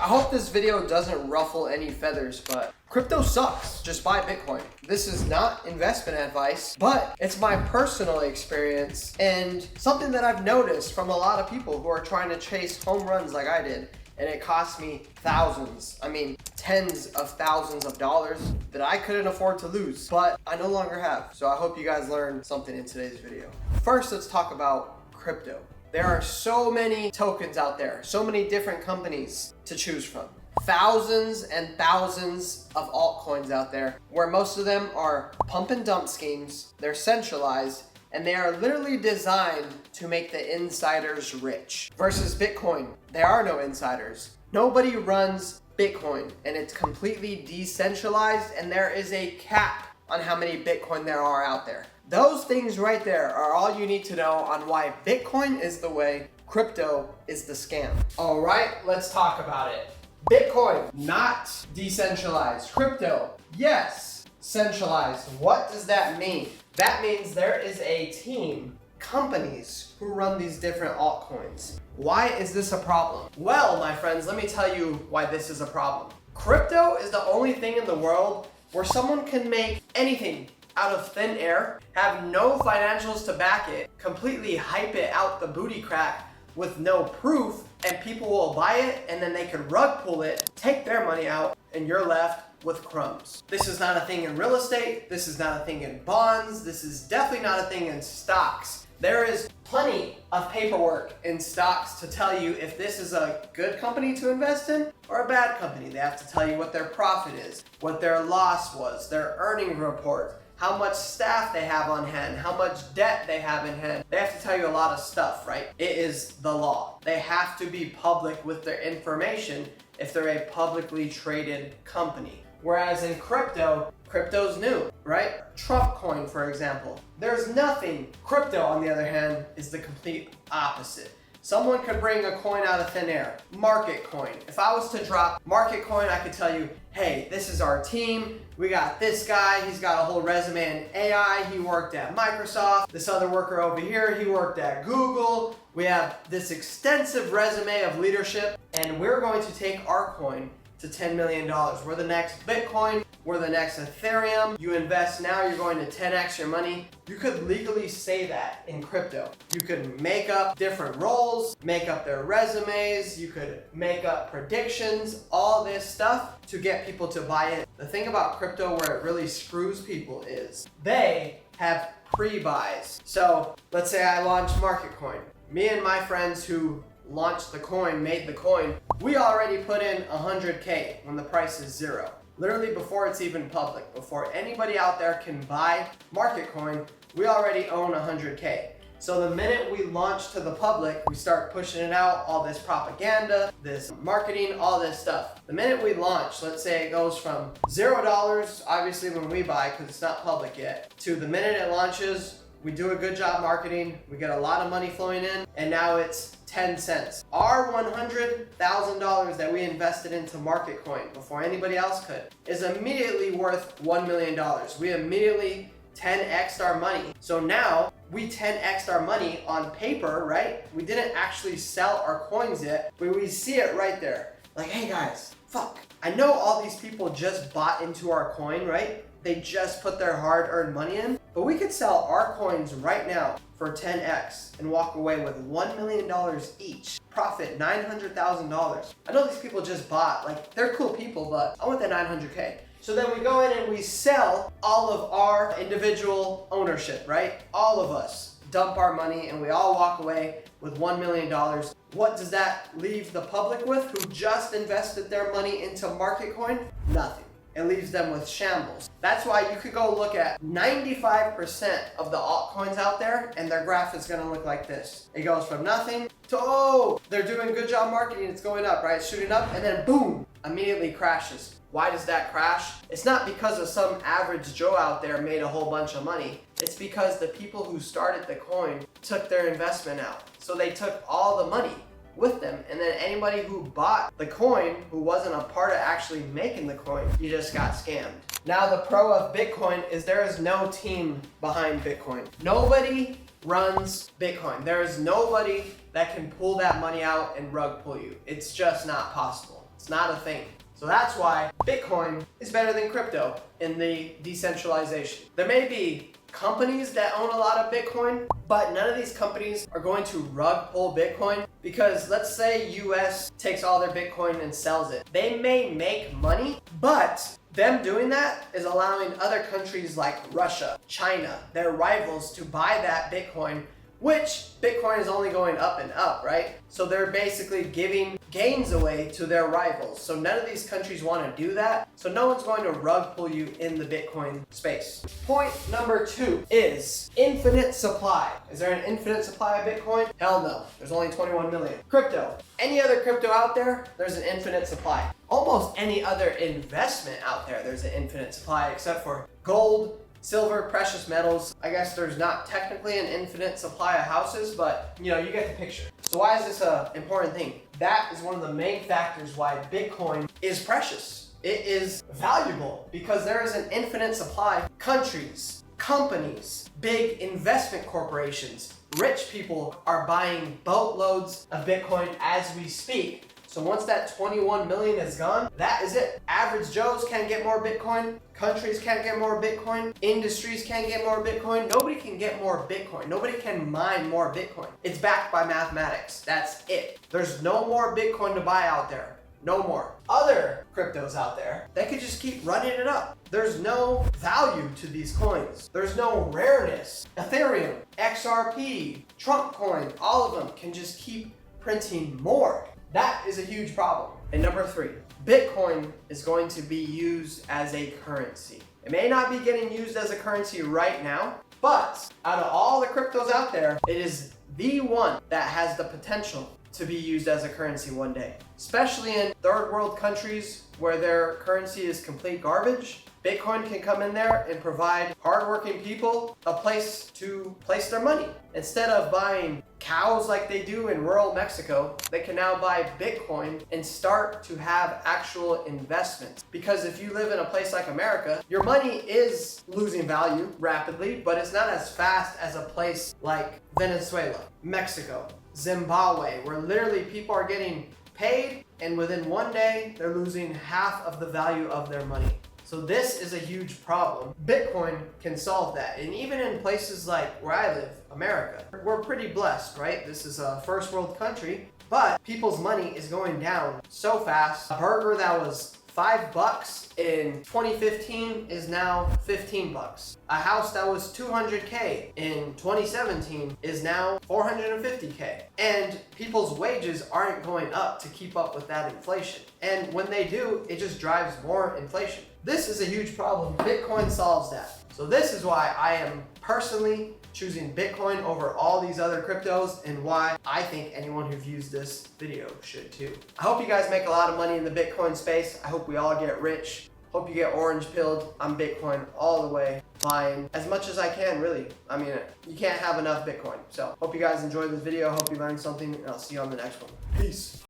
I hope this video doesn't ruffle any feathers, but crypto sucks. Just buy Bitcoin. This is not investment advice, but it's my personal experience and something that I've noticed from a lot of people who are trying to chase home runs like I did. And it cost me thousands, tens of thousands of dollars that I couldn't afford to lose, but I no longer have. So I hope you guys learned something in today's video. First, let's talk about crypto. There are so many tokens out there, so many different companies to choose from. Thousands and thousands of altcoins out there, where most of them are pump and dump schemes, they're centralized, and they are literally designed to make the insiders rich. Versus Bitcoin, there are no insiders. Nobody runs Bitcoin, and it's completely decentralized, and there is a cap on how many Bitcoin there are out there. Those things right there are all you need to know on why Bitcoin is the way, crypto is the scam. All right, let's talk about it. Bitcoin, not decentralized. Crypto, yes, centralized. What does that mean? That means there is a team, companies who run these different altcoins. Why is this a problem? Well, my friends, let me tell you why this is a problem. Crypto is the only thing in the world where someone can make anything out of thin air, have no financials to back it, completely hype it out the booty crack with no proof, and people will buy it, and then they can rug pull it, take their money out, and you're left with crumbs. This is not a thing in real estate. This is not a thing in bonds. This is definitely not a thing in stocks. There is plenty of paperwork in stocks to tell you if this is a good company to invest in or a bad company. They have to tell you what their profit is, what their loss was, their earning report, how much staff they have on hand, how much debt they have in hand. They have to tell you a lot of stuff, right? It is the law. They have to be public with their information if they're a publicly traded company. Whereas in crypto's new, right? Trump coin, for example. There's nothing. Crypto, on the other hand, is the complete opposite. Someone could bring a coin out of thin air. Market coin. If I was to drop market coin, I could tell you, hey, this is our team. We got this guy. He's got a whole resume in AI. He worked at Microsoft. This other worker over here, he worked at Google. We have this extensive resume of leadership, and we're going to take our coin to $10 million. We're the next Bitcoin. We're the next Ethereum. You invest now, you're going to 10x your money. You could legally say that in crypto. You could make up different roles, make up their resumes, you could make up predictions, all this stuff to get people to buy it. The thing about crypto where it really screws people is they have pre-buys. So let's say I launch market coin. Me and my friends who launched the coin, made the coin, we already put in 100K when the price is zero. Literally before it's even public, before anybody out there can buy market coin, we already own 100K. So the minute we launch to the public, we start pushing it out, all this propaganda, this marketing, all this stuff. The minute we launch, let's say it goes from $0, obviously when we buy, because it's not public yet, to the minute it launches, we do a good job marketing, we get a lot of money flowing in, and now it's 10 cents. Our $100,000 that we invested into market coin before anybody else could is immediately worth $1 million. We immediately 10x'd our money. So now we 10x'd our money on paper, right? We didn't actually sell our coins yet, but we see it right there. Like, hey guys, fuck. I know all these people just bought into our coin, right? They just put their hard-earned money in, but we could sell our coins right now for 10x and walk away with $1 million each. Profit $900,000. I know these people just bought, like, they're cool people, but I want that 900K. So then we go in and we sell all of our individual ownership, right? All of us dump our money and we all walk away with $1 million. What does that leave the public with who just invested their money into market coin? Nothing. It leaves them with shambles. That's why you could go look at 95% of the altcoins out there and their graph is gonna look like this. It goes from nothing to, oh, they're doing a good job marketing, it's going up, right? It's shooting up, and then boom, immediately crashes. Why does that crash? It's not because of some average Joe out there made a whole bunch of money. It's because the people who started the coin took their investment out. So they took all the money with them, and then anybody who bought the coin who wasn't a part of actually making the coin, you just got scammed. Now the pro of Bitcoin is there is no team behind Bitcoin. Nobody runs Bitcoin. There is nobody that can pull that money out and rug pull you. It's just not possible. It's not a thing. So that's why Bitcoin is better than crypto in the decentralization. There may be companies that own a lot of Bitcoin, but none of these companies are going to rug pull Bitcoin, because let's say US takes all their Bitcoin and sells it. They may make money, but them doing that is allowing other countries like Russia, China, their rivals, to buy that Bitcoin, which Bitcoin is only going up and up, right? So they're basically giving gains away to their rivals. So none of these countries want to do that. So no one's going to rug pull you in the Bitcoin space. Point number 2 is infinite supply. Is there an infinite supply of Bitcoin? Hell no. There's only 21 million. Crypto. Any other crypto out there, there's an infinite supply. Almost any other investment out there, there's an infinite supply, except for gold, silver, precious metals. I guess there's not technically an infinite supply of houses, but you get the picture. So why is this an important thing? That is one of the main factors why Bitcoin is precious. It is valuable because there is an infinite supply. Countries, companies, big investment corporations, rich people are buying boatloads of Bitcoin as we speak. So once that 21 million is gone, that is it. Average Joes can't get more Bitcoin. Countries can't get more Bitcoin. Industries can't get more Bitcoin. Nobody can get more Bitcoin. Nobody can mine more Bitcoin. It's backed by mathematics. That's it. There's no more Bitcoin to buy out there. No more. Other cryptos out there, they could just keep running it up. There's no value to these coins. There's no rareness. Ethereum, XRP, Trump coin, all of them can just keep printing more. That is a huge problem. And number 3, Bitcoin is going to be used as a currency. It may not be getting used as a currency right now, but out of all the cryptos out there, it is the one that has the potential to be used as a currency one day. Especially in third world countries where their currency is complete garbage, Bitcoin can come in there and provide hardworking people a place to place their money. Instead of buying cows like they do in rural Mexico, they can now buy Bitcoin and start to have actual investments. Because if you live in a place like America, your money is losing value rapidly, but it's not as fast as a place like Venezuela, Mexico, Zimbabwe, where literally people are getting paid and within one day they're losing half of the value of their money. So this is a huge problem. Bitcoin can solve that. And even in places like where I live, America, we're pretty blessed, right? This is a first world country, but people's money is going down so fast. A burger that was $5 in 2015 is now $15. A house that was $200K in 2017 is now $450K. And people's wages aren't going up to keep up with that inflation. And when they do, it just drives more inflation. This is a huge problem. Bitcoin solves that. So this is why I am personally choosing Bitcoin over all these other cryptos, and why I think anyone who views this video should too. I hope you guys make a lot of money in the Bitcoin space. I hope we all get rich. Hope you get orange pilled. I'm Bitcoin all the way, buying as much as I can, really. I mean, you can't have enough Bitcoin. So hope you guys enjoyed this video. Hope you learned something, and I'll see you on the next one. Peace.